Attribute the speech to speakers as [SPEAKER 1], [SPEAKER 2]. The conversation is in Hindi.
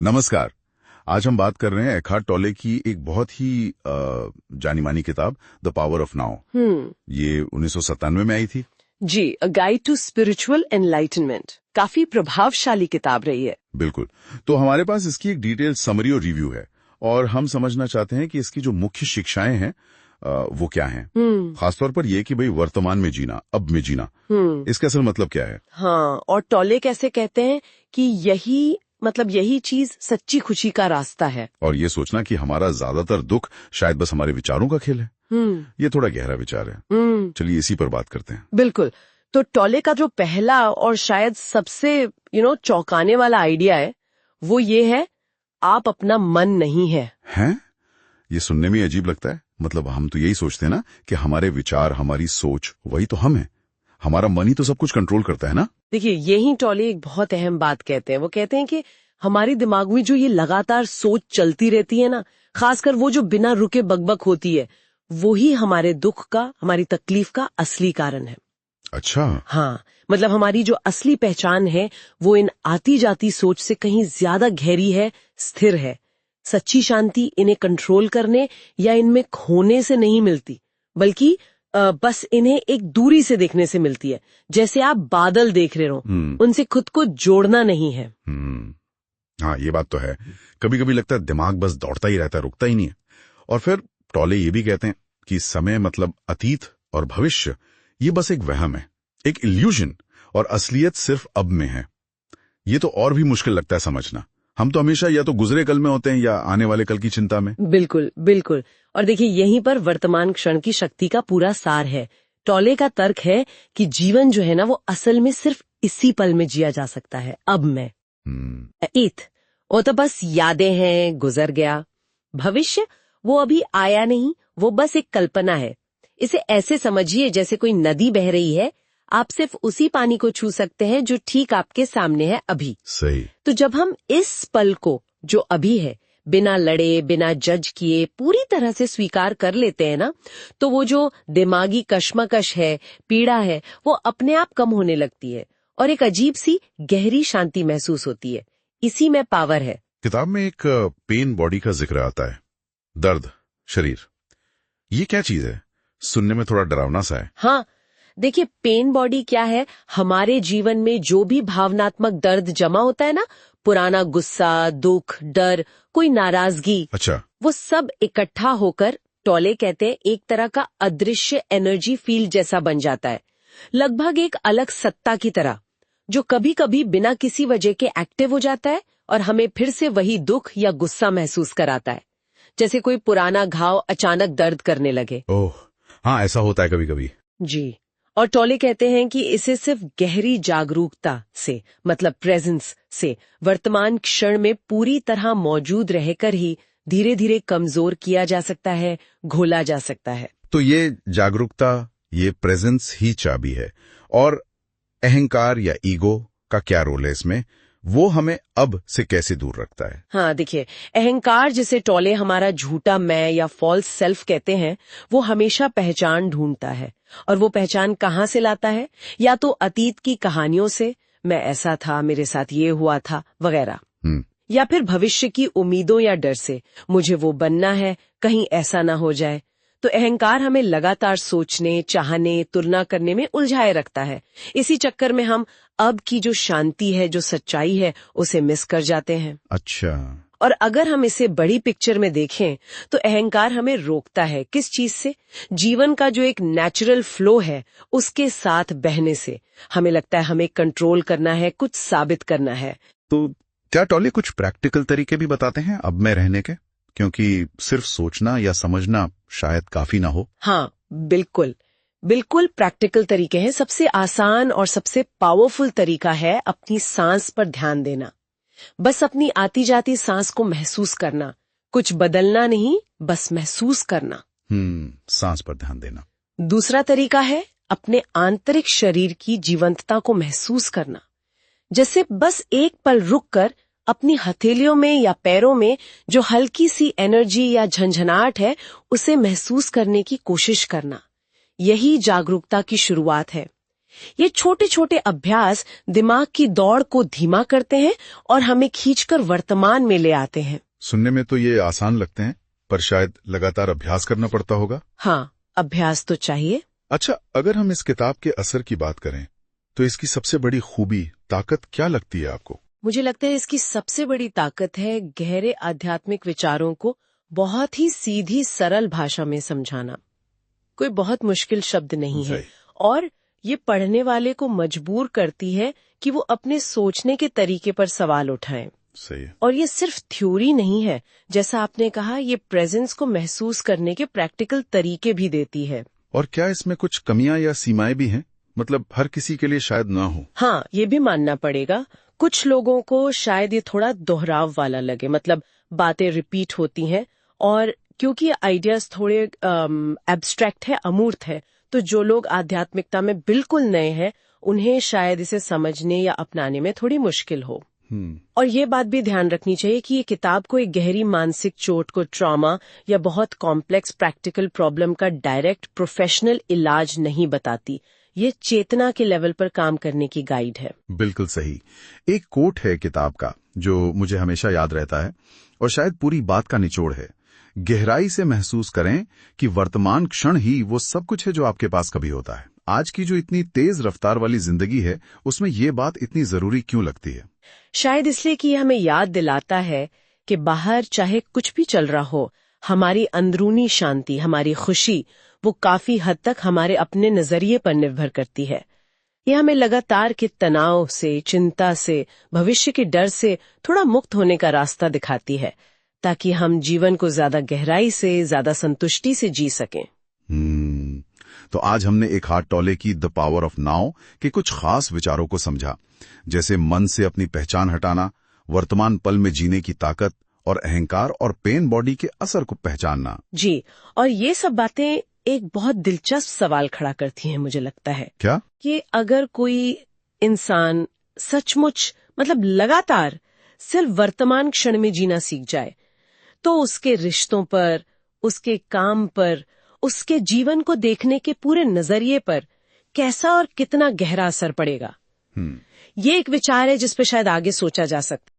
[SPEAKER 1] नमस्कार। आज हम बात कर रहे हैं एखार्ट टोले की एक बहुत ही जानी मानी किताब द पावर ऑफ नाउ। ये 1997 में आई थी।
[SPEAKER 2] जी, a guide to spiritual enlightenment काफी प्रभावशाली किताब रही है।
[SPEAKER 1] बिल्कुल। तो हमारे पास इसकी एक डिटेल समरी और रिव्यू है और हम समझना चाहते हैं कि इसकी जो मुख्य शिक्षाएं हैं वो क्या हैं। खासतौर पर ये कि भाई वर्तमान में जीना, अब में जीना, इसका असल मतलब क्या है।
[SPEAKER 2] हाँ, और टोले कैसे कहते हैं कि यही चीज सच्ची खुशी का रास्ता है।
[SPEAKER 1] और ये सोचना कि हमारा ज्यादातर दुख शायद बस हमारे विचारों का खेल है। ये थोड़ा गहरा विचार है। चलिए इसी पर बात करते हैं।
[SPEAKER 2] बिल्कुल। तो टोले का जो पहला और शायद सबसे चौंकाने वाला आइडिया है वो ये है, आप अपना मन नहीं है।
[SPEAKER 1] हैं? ये सुनने में अजीब लगता है। मतलब हम तो यही सोचते हैं ना कि हमारे विचार, हमारी सोच, वही तो हम हैं। हमारा मन ही तो सब कुछ कंट्रोल करता है ना।
[SPEAKER 2] देखिए, यही टोले एक बहुत अहम बात कहते हैं। वो कहते हैं कि हमारे दिमाग में जो ये लगातार सोच चलती रहती है ना, खासकर वो जो बिना रुके बकबक होती है, वो ही हमारे दुख का, हमारी तकलीफ का असली कारण है।
[SPEAKER 1] अच्छा।
[SPEAKER 2] हाँ, मतलब हमारी जो असली पहचान है वो इन आती जाती सोच से कहीं ज्यादा गहरी है, स्थिर है। सच्ची शांति इन्हें कंट्रोल करने या इनमें खोने से नहीं मिलती, बल्कि बस इन्हें एक दूरी से देखने से मिलती है। जैसे आप बादल देख रहे हो, उनसे खुद को जोड़ना नहीं है।
[SPEAKER 1] हाँ, ये बात तो है। कभी कभी लगता है दिमाग बस दौड़ता ही रहता है, रुकता ही नहीं है। और फिर टोले ये भी कहते हैं कि समय मतलब अतीत और भविष्य, ये बस एक वहम है, एक इल्यूजन, और असलियत सिर्फ अब में है। ये तो और भी मुश्किल लगता है समझना। हम तो हमेशा या तो गुजरे कल में होते हैं या आने वाले कल की चिंता में।
[SPEAKER 2] बिल्कुल बिल्कुल। और देखिए, यहीं पर वर्तमान क्षण की शक्ति का पूरा सार है। टोले का तर्क है कि जीवन जो है ना, वो असल में सिर्फ इसी पल में जिया जा सकता है, अब में। अतीत वो तो बस यादें हैं, गुजर गया। भविष्य वो अभी आया नहीं, वो बस एक कल्पना है। इसे ऐसे समझिए जैसे कोई नदी बह रही है, आप सिर्फ उसी पानी को छू सकते हैं जो ठीक आपके सामने है अभी।
[SPEAKER 1] सही।
[SPEAKER 2] तो जब हम इस पल को, जो अभी है, बिना लड़े, बिना जज किए पूरी तरह से स्वीकार कर लेते हैं ना, तो वो जो दिमागी कश्मकश है, पीड़ा है, वो अपने आप कम होने लगती है और एक अजीब सी गहरी शांति महसूस होती है। इसी में पावर है।
[SPEAKER 1] किताब में एक पेन बॉडी का जिक्र आता है, दर्द शरीर। ये क्या चीज है? सुनने में थोड़ा डरावना सा है।
[SPEAKER 2] हाँ, देखिए, पेन बॉडी क्या है? हमारे जीवन में जो भी भावनात्मक दर्द जमा होता है ना, पुराना गुस्सा, दुख, डर, कोई नाराजगी,
[SPEAKER 1] अच्छा।
[SPEAKER 2] वो सब इकट्ठा होकर, टोले कहते हैं, एक तरह का अदृश्य एनर्जी फील्ड जैसा बन जाता है। लगभग एक अलग सत्ता की तरह, जो कभी कभी बिना किसी वजह के एक्टिव हो जाता है और हमें फिर से वही दुख या गुस्सा महसूस कराता है, जैसे कोई पुराना घाव अचानक दर्द करने लगे।
[SPEAKER 1] ओह हाँ, ऐसा होता है कभी कभी।
[SPEAKER 2] जी। और टोले कहते हैं कि इसे सिर्फ गहरी जागरूकता से, मतलब प्रेजेंस से, वर्तमान क्षण में पूरी तरह मौजूद रहकर ही धीरे धीरे कमजोर किया जा सकता है, घोला जा सकता है।
[SPEAKER 1] तो ये जागरूकता, ये प्रेजेंस ही चाबी है। और अहंकार या ईगो का क्या रोल है इसमें? वो हमें अब से कैसे दूर रखता है?
[SPEAKER 2] हाँ, देखिए, अहंकार, जिसे टोले हमारा झूठा मैं या फॉल्स सेल्फ कहते हैं, वो हमेशा पहचान ढूंढता है। और वो पहचान कहाँ से लाता है? या तो अतीत की कहानियों से, मैं ऐसा था, मेरे साथ ये हुआ था, वगैरह, या फिर भविष्य की उम्मीदों या डर से, मुझे वो बनना है, कहीं ऐसा ना हो जाए। तो अहंकार हमें लगातार सोचने, चाहने, तुलना करने में उलझाए रखता है। इसी चक्कर में हम अब की जो शांति है, जो सच्चाई है, उसे मिस कर जाते हैं।
[SPEAKER 1] अच्छा।
[SPEAKER 2] और अगर हम इसे बड़ी पिक्चर में देखें तो अहंकार हमें रोकता है किस चीज से? जीवन का जो एक नेचुरल फ्लो है, उसके साथ बहने से। हमें लगता है हमें कंट्रोल करना है, कुछ साबित करना है।
[SPEAKER 1] तो क्या टोले कुछ प्रैक्टिकल तरीके भी बताते हैं अब में रहने के? क्योंकि सिर्फ सोचना या समझना शायद काफी ना हो।
[SPEAKER 2] हाँ, बिल्कुल बिल्कुल प्रैक्टिकल तरीके हैं। सबसे आसान और सबसे पावरफुल तरीका है अपनी सांस पर ध्यान देना। बस अपनी आती जाती सांस को महसूस करना, कुछ बदलना नहीं, बस महसूस करना।
[SPEAKER 1] सांस पर ध्यान देना।
[SPEAKER 2] दूसरा तरीका है अपने आंतरिक शरीर की जीवंतता को महसूस करना। जैसे बस एक पल रुककर अपनी हथेलियों में या पैरों में जो हल्की सी एनर्जी या झंझनाहट है, उसे महसूस करने की कोशिश करना। यही जागरूकता की शुरुआत है। ये छोटे छोटे अभ्यास दिमाग की दौड़ को धीमा करते हैं और हमें खींचकर वर्तमान में ले आते हैं।
[SPEAKER 1] सुनने में तो ये आसान लगते हैं, पर शायद लगातार अभ्यास करना पड़ता होगा।
[SPEAKER 2] हाँ, अभ्यास तो चाहिए।
[SPEAKER 1] अच्छा, अगर हम इस किताब के असर की बात करें तो इसकी सबसे बड़ी खूबी, ताकत क्या लगती है आपको?
[SPEAKER 2] मुझे लगता है इसकी सबसे बड़ी ताकत है गहरे आध्यात्मिक विचारों को बहुत ही सीधी सरल भाषा में समझाना। कोई बहुत मुश्किल शब्द नहीं है, और ये पढ़ने वाले को मजबूर करती है कि वो अपने सोचने के तरीके पर सवाल उठाएं।
[SPEAKER 1] सही है।
[SPEAKER 2] और ये सिर्फ थ्योरी नहीं है, जैसा आपने कहा, ये प्रेजेंस को महसूस करने के प्रैक्टिकल तरीके भी देती है।
[SPEAKER 1] और क्या इसमें कुछ कमियां या सीमाएं भी हैं? मतलब हर किसी के लिए शायद ना हो।
[SPEAKER 2] हाँ, ये भी मानना पड़ेगा। कुछ लोगों को शायद ये थोड़ा दोहराव वाला लगे, मतलब बातें रिपीट होती हैं, और क्योंकि ये आइडियाज थोड़े एब्स्ट्रैक्ट है, अमूर्त है, तो जो लोग आध्यात्मिकता में बिल्कुल नए हैं उन्हें शायद इसे समझने या अपनाने में थोड़ी मुश्किल हो। और ये बात भी ध्यान रखनी चाहिए कि ये किताब को एक गहरी मानसिक चोट को ट्रॉमा या बहुत कॉम्प्लेक्स प्रैक्टिकल प्रॉब्लम का डायरेक्ट प्रोफेशनल इलाज नहीं बताती। ये चेतना के लेवल पर काम करने की गाइड है।
[SPEAKER 1] बिल्कुल सही। एक कोट है किताब का जो मुझे हमेशा याद रहता है और शायद पूरी बात का निचोड़ है। गहराई से महसूस करें कि वर्तमान क्षण ही वो सब कुछ है जो आपके पास कभी होता है। आज की जो इतनी तेज रफ्तार वाली जिंदगी है, उसमें ये बात इतनी जरूरी क्यों लगती है?
[SPEAKER 2] शायद इसलिए कि हमें याद दिलाता है कि बाहर चाहे कुछ भी चल रहा हो, हमारी अंदरूनी शांति, हमारी खुशी, वो काफी हद तक हमारे अपने नजरिए पर निर्भर करती है। ये हमें लगातार के तनाव से, चिंता से, भविष्य के डर से थोड़ा मुक्त होने का रास्ता दिखाती है, ताकि हम जीवन को ज्यादा गहराई से, ज्यादा संतुष्टि से जी सकें।
[SPEAKER 1] तो आज हमने एक हाथ टॉले की द पावर ऑफ नाउ के कुछ खास विचारों को समझा, जैसे मन से अपनी पहचान हटाना, वर्तमान पल में जीने की ताकत और अहंकार और पेन बॉडी के असर को पहचानना।
[SPEAKER 2] जी, और ये सब बातें एक बहुत दिलचस्प सवाल खड़ा करती हैं, मुझे लगता है।
[SPEAKER 1] क्या?
[SPEAKER 2] कि अगर कोई इंसान सचमुच, मतलब लगातार सिर्फ वर्तमान क्षण में जीना सीख जाए, तो उसके रिश्तों पर, उसके काम पर, उसके जीवन को देखने के पूरे नजरिए पर कैसा और कितना गहरा असर पड़ेगा। ये एक विचार है जिस पर शायद आगे सोचा जा सकता है।